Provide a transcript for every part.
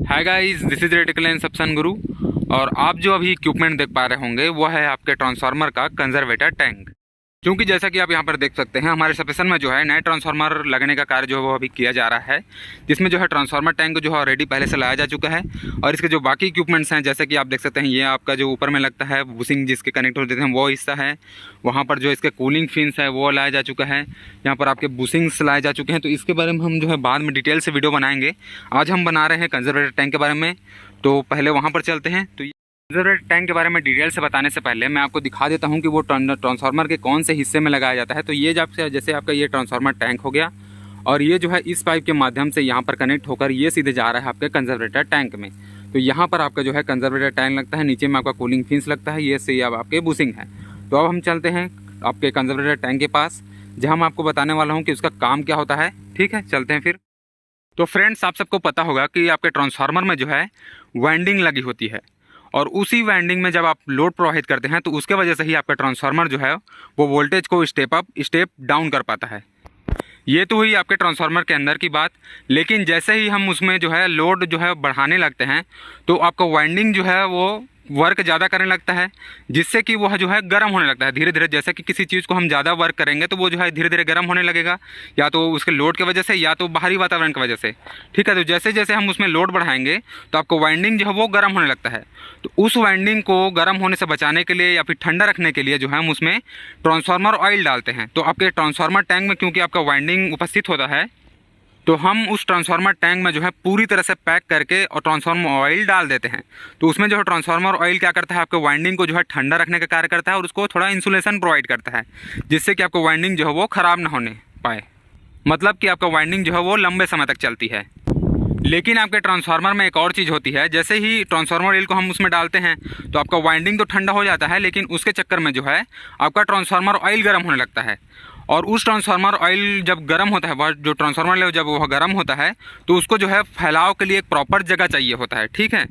Hi guys, this is reticle and सप्सन गुरु। और आप जो अभी इक्विपमेंट देख पा रहे होंगे वो है आपके ट्रांसफार्मर का कंजर्वेटर टैंक। क्योंकि जैसा कि आप यहाँ पर देख सकते हैं, हमारे सबस्टेशन में जो है नए ट्रांसफार्मर लगने का कार्य जो है वो अभी किया जा रहा है, जिसमें जो है ट्रांसफार्मर टैंक जो है ऑलरेडी पहले से लाया जा चुका है। और इसके जो बाकी इक्विपमेंट्स हैं, जैसे कि आप देख सकते हैं, ये आपका जो ऊपर में लगता है बुशिंग जिसके कनेक्ट होते हैं वो हिस्सा है। वहाँ पर जो इसके कूलिंग फिन्स है वो लाया जा चुका है। यहाँ पर आपके बुशिंग्स लाए जा चुके हैं। तो इसके बारे में हम जो है बाद में डिटेल से वीडियो बनाएंगे। आज हम बना रहे हैं कंजर्वेटर टैंक के बारे में, तो पहले वहाँ पर चलते हैं। तो कंजर्वेटर टैंक के बारे में डिटेल से बताने से पहले मैं आपको दिखा देता हूं कि वो ट्रांसफार्मर के कौन से हिस्से में लगाया जाता है। तो ये जैसे आपका ये ट्रांसफार्मर टैंक हो गया, और ये जो है इस पाइप के माध्यम से यहाँ पर कनेक्ट होकर ये सीधे जा रहा है आपके कंजर्वेटर टैंक में। तो यहाँ पर आपका जो है कंजर्वेटर टैंक लगता है, नीचे में आपका कूलिंग फिन्स लगता है, ये से अब आपके बुशिंग है। तो अब हम चलते हैं आपके कंजर्वेटर टैंक के पास, जहाँ मैं आपको बताने वाला हूँ कि उसका काम क्या होता है। ठीक है, चलते हैं फिर। तो फ्रेंड्स, आप सबको पता होगा कि आपके ट्रांसफार्मर में जो है वाइंडिंग लगी होती है, और उसी वाइंडिंग में जब आप लोड प्रवाहित करते हैं तो उसके वजह से ही आपका ट्रांसफार्मर जो है वो वोल्टेज को स्टेप अप स्टेप डाउन कर पाता है। ये तो हुई आपके ट्रांसफार्मर के अंदर की बात। लेकिन जैसे ही हम उसमें जो है लोड जो है बढ़ाने लगते हैं तो आपका वाइंडिंग जो है वो वर्क ज़्यादा करने लगता है, जिससे कि वह जो है गर्म होने लगता है धीरे धीरे। जैसे कि किसी चीज़ को हम ज़्यादा वर्क करेंगे तो वो जो है धीरे धीरे गर्म होने लगेगा, या तो उसके लोड की वजह से या तो बाहरी वातावरण की वजह से। ठीक है, तो जैसे जैसे हम उसमें लोड बढ़ाएंगे तो आपको वाइंडिंग जो है वो गर्म होने लगता है। तो उस वाइंडिंग को गर्म होने से बचाने के लिए या फिर ठंडा रखने के लिए जो है हम उसमें ट्रांसफार्मर ऑयल डालते हैं। तो आपके ट्रांसफार्मर टैंक में क्योंकि आपका वाइंडिंग उपस्थित होता है, तो हम उस ट्रांसफार्मर टैंक में जो है पूरी तरह से पैक करके और ट्रांसफार्मर ऑयल डाल देते हैं। तो उसमें जो है ट्रांसफार्मर ऑयल क्या करता है, आपके वाइंडिंग को जो है ठंडा रखने का कार्य करता है और उसको थोड़ा इंसुलेशन प्रोवाइड करता है, जिससे कि आपको वाइंडिंग जो है वो ख़राब ना होने पाए। मतलब कि आपका वाइंडिंग जो है वो लंबे समय तक चलती है। लेकिन आपके ट्रांसफार्मर में एक और चीज़ होती है, जैसे ही ट्रांसफार्मर ऑयल को हम उसमें डालते हैं तो आपका वाइंडिंग तो ठंडा हो जाता है, लेकिन उसके चक्कर में जो है आपका ट्रांसफार्मर ऑयल गर्म होने लगता है। और उस ट्रांसफार्मर ऑयल जब गर्म होता है, वह जो ट्रांसफार्मर ऑयल जब वह गर्म होता है तो उसको जो है फैलाव के लिए एक प्रॉपर जगह चाहिए होता है। ठीक है,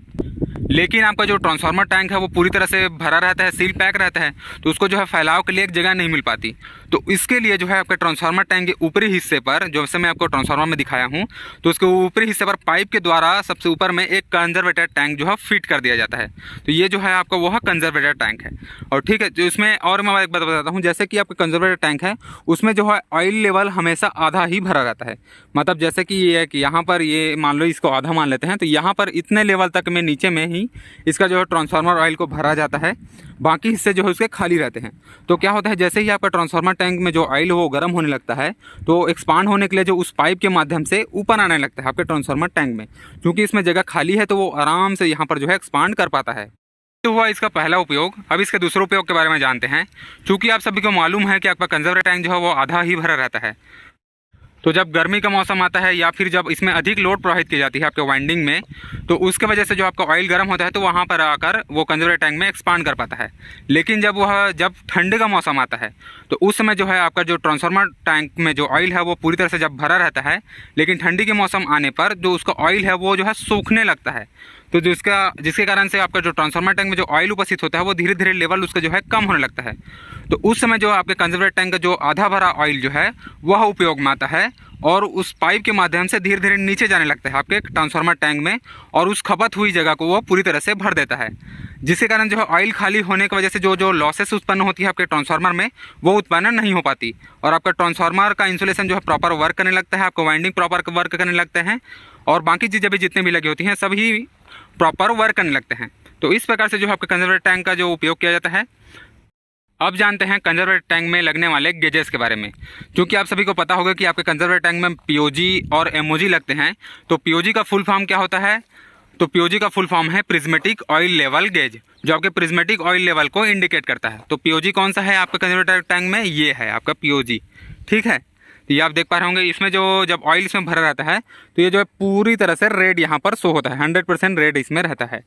लेकिन आपका जो ट्रांसफार्मर टैंक है वो पूरी तरह से भरा रहता है, सील पैक रहता है, तो उसको जो है फैलाव के लिए एक जगह नहीं मिल पाती। तो इसके लिए जो है आपके ट्रांसफार्मर टैंक के ऊपरी हिस्से पर, जो से मैं आपको ट्रांसफार्मर में दिखाया हूँ, तो उसके ऊपरी हिस्से पर पाइप के द्वारा सबसे ऊपर में एक कंजर्वेटर टैंक जो है फिट कर दिया जाता है। तो ये जो है आपका वो है कंजर्वेटर टैंक है। और ठीक है, जो इसमें और मैं एक बात बताता हूँ, जैसे कि आपका कंजर्वेटर टैंक है उसमें जो है ऑयल लेवल हमेशा आधा ही भरा रहता है। मतलब जैसे कि ये है कि यहाँ पर ये मान लो इसको आधा मान लेते हैं, तो यहाँ पर इतने लेवल तक में नीचे में ही इसका जो है ट्रांसफार्मर ऑयल को भरा जाता है, बाकी हिस्से जो है उसके खाली रहते हैं। तो क्या होता है, जैसे ही आपका ट्रांसफार्मर टैंक में जो ऑयल वो गर्म होने लगता है तो एक्सपांड होने के लिए जो उस पाइप के माध्यम से ऊपर आने लगता है आपके ट्रांसफार्मर टैंक में। क्योंकि इसमें जगह खाली है तो वो आराम से यहाँ पर जो है एक्सपांड कर पाता है। तो हुआ इसका पहला उपयोग। अब इसके दूसरे उपयोग के बारे में जानते हैं। क्योंकि आप सभी को मालूम है कि आपका कंजर्वेटर टैंक जो है वो आधा ही भरा रहता है, तो जब गर्मी का मौसम आता है या फिर जब इसमें अधिक लोड प्रवाहित की जाती है आपके वाइंडिंग में, तो उसके वजह से जो आपका ऑयल गर्म होता है तो वहाँ पर आकर वो कंजर्वेटर टैंक में एक्सपांड कर पाता है। लेकिन जब ठंडे का मौसम आता है तो उस समय जो है आपका जो ट्रांसफार्मर टैंक में जो ऑयल है वो पूरी तरह से जब भरा रहता है, लेकिन ठंडी के मौसम आने पर जो उसका ऑयल है वो जो है सूखने लगता है। तो जिसके कारण से आपका जो ट्रांसफार्मर टैंक में जो ऑयल उपस्थित होता है वो धीरे धीरे लेवल उसका जो है कम होने लगता है। तो उस समय जो आपके कंजर्वेटर टैंक का जो आधा भरा ऑयल जो है वह उपयोग में आता है, और उस पाइप के माध्यम से धीरे धीरे नीचे जाने लगता है आपके ट्रांसफार्मर टैंक में, और उस खपत हुई जगह को वो पूरी तरह से भर देता है। जिसके कारण जो है ऑयल खाली होने की वजह से जो लॉसेस उत्पन्न होती है आपके ट्रांसफार्मर में वो उत्पन्न नहीं हो पाती, और आपका ट्रांसफार्मर का इंसुलेशन जो है प्रॉपर वर्क करने लगता है, आपका वाइंडिंग प्रॉपर वर्क करने लगते हैं, और बाकी चीज़ें भी जितने भी लगी होती हैं सभी प्रॉपर वर्क करने लगते हैं। तो इस प्रकार से जो है आपके कंजर्वेटर टैंक का जो उपयोग किया जाता है। अब जानते हैं कंजर्वेटर टैंक में लगने वाले गेजेस के बारे में। क्योंकि आप सभी को पता होगा कि आपके कंजर्वेटर टैंक में पीओजी और एमओजी लगते हैं। तो पीओजी का फुल फॉर्म क्या होता है? तो पीओजी का फुल फॉर्म है प्रिज्मेटिक ऑयल लेवल गेज, जो आपके प्रिज्मेटिक ऑयल लेवल को इंडिकेट करता है। तो पीओजी कौन सा है आपका कंजर्वेटर टैंक में? ये है आपका पीओजी। ठीक है, तो ये आप देख पा रहे होंगे, इसमें जो जब ऑयल इसमें भरा रहता है तो ये जो है पूरी तरह से रेड यहाँ पर शो होता है, 100% रेड इसमें रहता है।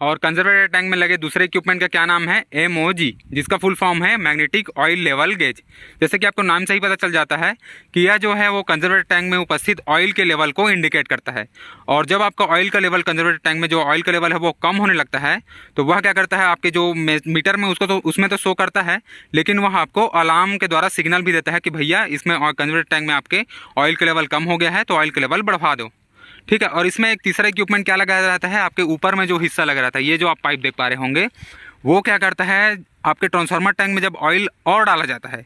और कंजर्वेटर टैंक में लगे दूसरे इक्विपमेंट का क्या नाम है? एमओजी, जिसका फुल फॉर्म है मैग्नेटिक ऑयल लेवल गेज। जैसे कि आपको नाम से ही पता चल जाता है कि यह जो है वो कंजर्वेटर टैंक में उपस्थित ऑयल के लेवल को इंडिकेट करता है। और जब आपका ऑयल का लेवल कंजर्वेटर टैंक में जो ऑयल का लेवल है वो कम होने लगता है तो वह क्या करता है, आपके जो मीटर में उसको तो उसमें तो शो करता है, लेकिन वह आपको अलार्म के द्वारा सिग्नल भी देता है कि भैया इसमें कंजर्वेटर टैंक में आपके ऑयल का लेवल कम हो गया है तो ऑयल का लेवल बढ़वा दो। ठीक है। और इसमें एक तीसरा इक्विपमेंट क्या लगाया रहता है, आपके ऊपर में जो हिस्सा लगा रहता है, ये जो आप पाइप देख पा रहे होंगे, वो क्या करता है, आपके ट्रांसफार्मर टैंक में जब ऑयल और डाला जाता है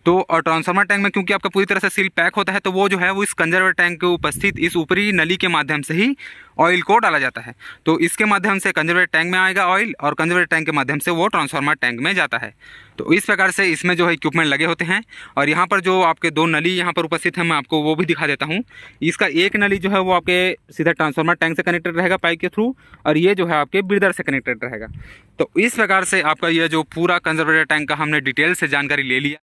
तो, और ट्रांसफार्मर टैंक में क्योंकि आपका पूरी तरह से सील पैक होता है, तो वो जो है वो इस कंजर्वेटर टैंक के उपस्थित इस ऊपरी नली के माध्यम से ही ऑयल को डाला जाता है। तो इसके माध्यम से कंजर्वेटर टैंक में आएगा ऑयल, और कंजर्वेटर टैंक के माध्यम से वो ट्रांसफार्मर टैंक में जाता है। तो इस प्रकार से इसमें जो है इक्विपमेंट लगे होते हैं। और यहाँ पर जो आपके दो नली यहाँ पर उपस्थित हैं, मैं आपको वो भी दिखा देता हूँ। इसका एक नली जो है वो आपके सीधा ट्रांसफार्मर टैंक से कनेक्टेड रहेगा पाइप के थ्रू, और ये जो है आपके ब्रीदर से कनेक्टेड रहेगा। तो इस प्रकार से आपका ये जो पूरा कंजर्वेटर टैंक का हमने डिटेल से जानकारी ले लिया।